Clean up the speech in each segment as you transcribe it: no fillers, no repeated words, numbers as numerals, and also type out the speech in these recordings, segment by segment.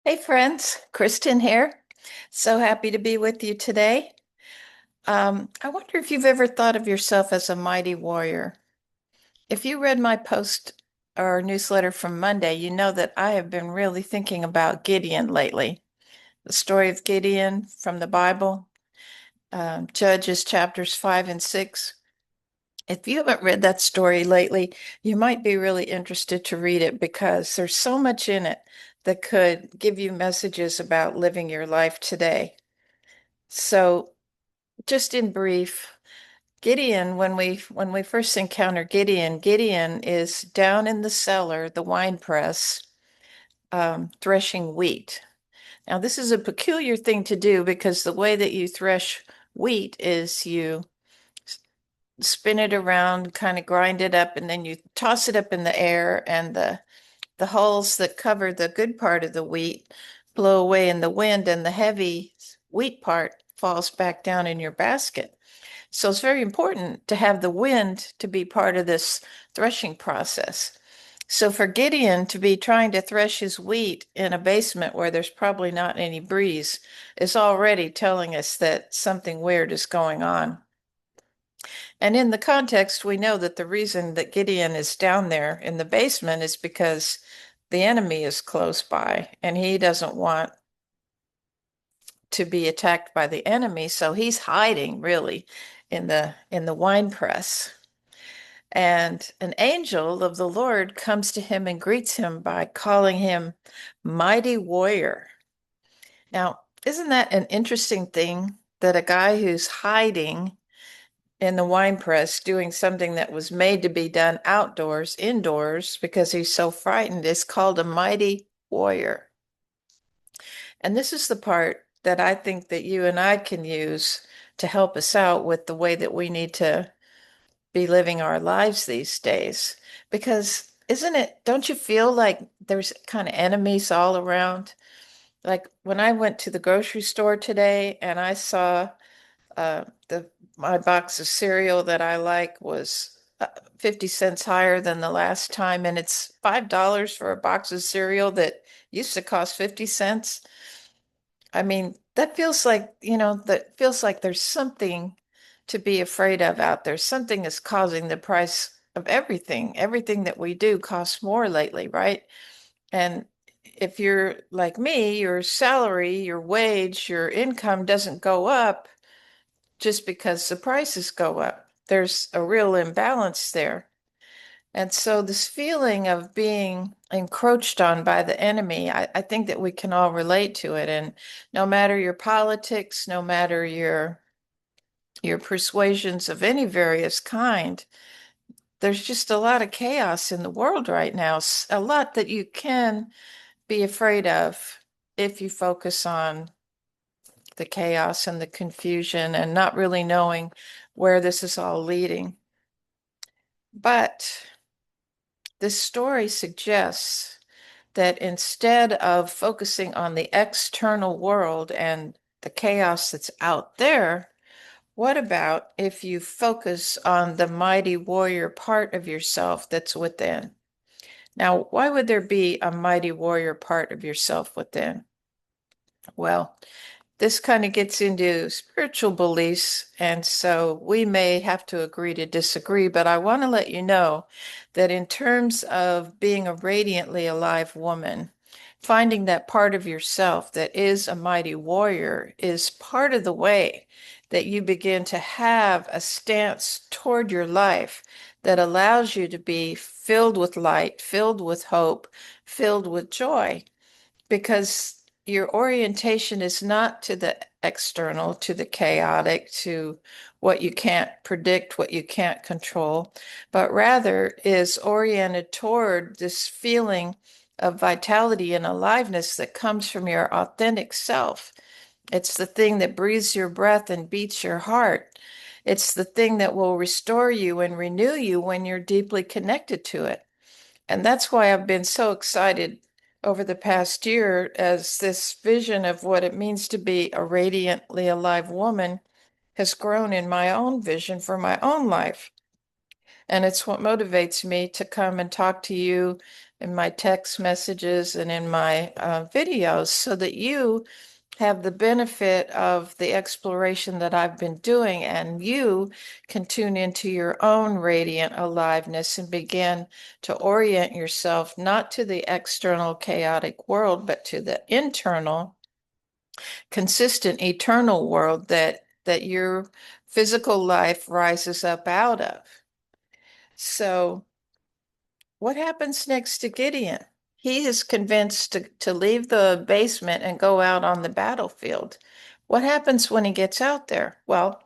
Hey friends, Kristen here. So happy to be with you today. I wonder if you've ever thought of yourself as a mighty warrior. If you read my post or newsletter from Monday, you know that I have been really thinking about Gideon lately. The story of Gideon from the Bible, Judges chapters 5 and 6. If you haven't read that story lately, you might be really interested to read it because there's so much in it that could give you messages about living your life today. So, just in brief, Gideon, when we first encounter Gideon, Gideon is down in the cellar, the wine press, threshing wheat. Now, this is a peculiar thing to do because the way that you thresh wheat is you spin it around, kind of grind it up, and then you toss it up in the air, and the hulls that cover the good part of the wheat blow away in the wind, and the heavy wheat part falls back down in your basket. So it's very important to have the wind to be part of this threshing process. So for Gideon to be trying to thresh his wheat in a basement where there's probably not any breeze is already telling us that something weird is going on. And in the context, we know that the reason that Gideon is down there in the basement is because the enemy is close by and he doesn't want to be attacked by the enemy, so he's hiding really in the wine press. And an angel of the Lord comes to him and greets him by calling him mighty warrior. Now, isn't that an interesting thing that a guy who's hiding in the wine press doing something that was made to be done outdoors, indoors, because he's so frightened, is called a mighty warrior? And this is the part that I think that you and I can use to help us out with the way that we need to be living our lives these days. Because isn't it, don't you feel like there's kind of enemies all around? Like when I went to the grocery store today and I saw the my box of cereal that I like was 50 cents higher than the last time, and it's $5 for a box of cereal that used to cost 50 cents. I mean, that feels like, that feels like there's something to be afraid of out there. Something is causing the price of everything. Everything that we do costs more lately, right? And if you're like me, your salary, your wage, your income doesn't go up just because the prices go up. There's a real imbalance there. And so this feeling of being encroached on by the enemy, I think that we can all relate to it. And no matter your politics, no matter your persuasions of any various kind, there's just a lot of chaos in the world right now. A lot that you can be afraid of if you focus on the chaos and the confusion and not really knowing where this is all leading. But this story suggests that instead of focusing on the external world and the chaos that's out there, what about if you focus on the mighty warrior part of yourself that's within? Now, why would there be a mighty warrior part of yourself within? Well, this kind of gets into spiritual beliefs, and so we may have to agree to disagree, but I want to let you know that in terms of being a radiantly alive woman, finding that part of yourself that is a mighty warrior is part of the way that you begin to have a stance toward your life that allows you to be filled with light, filled with hope, filled with joy because your orientation is not to the external, to the chaotic, to what you can't predict, what you can't control, but rather is oriented toward this feeling of vitality and aliveness that comes from your authentic self. It's the thing that breathes your breath and beats your heart. It's the thing that will restore you and renew you when you're deeply connected to it. And that's why I've been so excited over the past year as this vision of what it means to be a radiantly alive woman has grown in my own vision for my own life. And it's what motivates me to come and talk to you in my text messages and in my videos so that you have the benefit of the exploration that I've been doing, and you can tune into your own radiant aliveness and begin to orient yourself not to the external chaotic world, but to the internal, consistent, eternal world that your physical life rises up out of. So, what happens next to Gideon? He is convinced to leave the basement and go out on the battlefield. What happens when he gets out there? Well,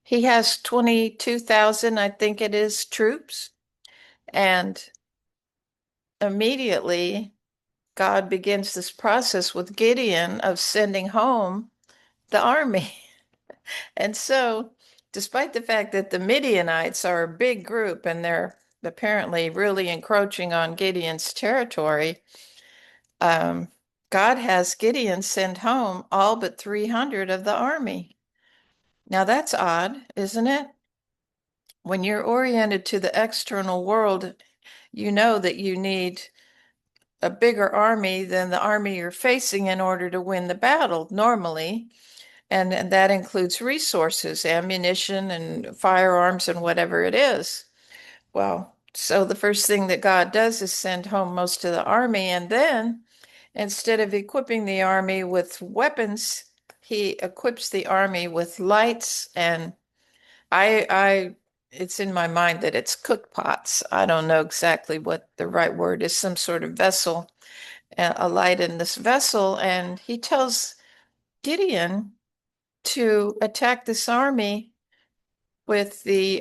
he has 22,000, I think it is, troops. And immediately, God begins this process with Gideon of sending home the army. And so, despite the fact that the Midianites are a big group and they're apparently really encroaching on Gideon's territory, um, God has Gideon send home all but 300 of the army. Now that's odd, isn't it? When you're oriented to the external world, you know that you need a bigger army than the army you're facing in order to win the battle normally. And that includes resources, ammunition, and firearms, and whatever it is. Well, so the first thing that God does is send home most of the army, and then instead of equipping the army with weapons, he equips the army with lights and it's in my mind that it's cook pots. I don't know exactly what the right word is, some sort of vessel, a light in this vessel, and he tells Gideon to attack this army with the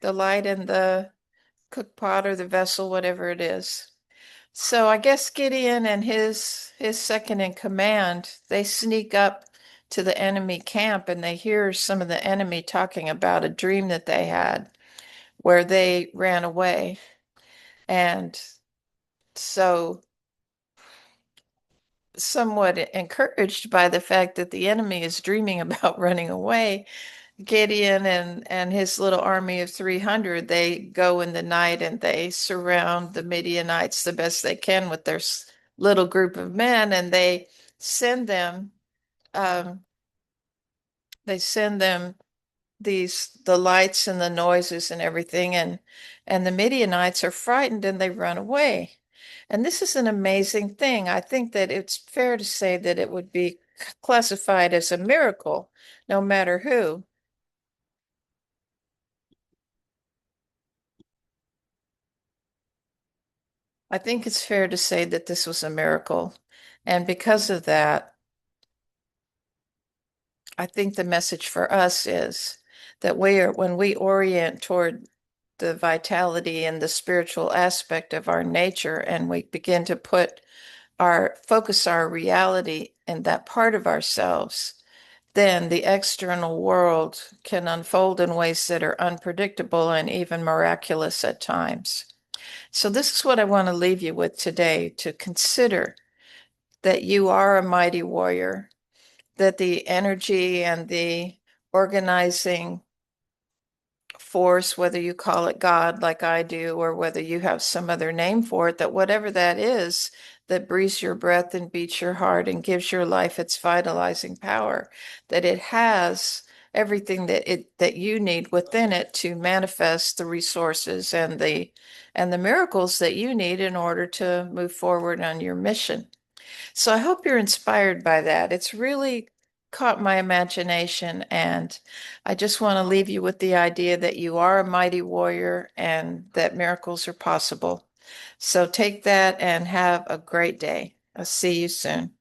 light and the cook pot or the vessel, whatever it is. So I guess Gideon and his second in command, they sneak up to the enemy camp and they hear some of the enemy talking about a dream that they had where they ran away. And so somewhat encouraged by the fact that the enemy is dreaming about running away, Gideon and his little army of 300, they go in the night and they surround the Midianites the best they can with their little group of men, and send them um, they send them the lights and the noises and everything, and the Midianites are frightened and they run away. And this is an amazing thing. I think that it's fair to say that it would be classified as a miracle, no matter who. I think it's fair to say that this was a miracle. And because of that, I think the message for us is that when we orient toward the vitality and the spiritual aspect of our nature, and we begin to focus our reality in that part of ourselves, then the external world can unfold in ways that are unpredictable and even miraculous at times. So this is what I want to leave you with today, to consider that you are a mighty warrior, that the energy and the organizing force, whether you call it God like I do, or whether you have some other name for it, that whatever that is that breathes your breath and beats your heart and gives your life its vitalizing power, that it has everything that you need within it to manifest the resources and the miracles that you need in order to move forward on your mission. So I hope you're inspired by that. It's really caught my imagination, and I just want to leave you with the idea that you are a mighty warrior and that miracles are possible. So take that and have a great day. I'll see you soon.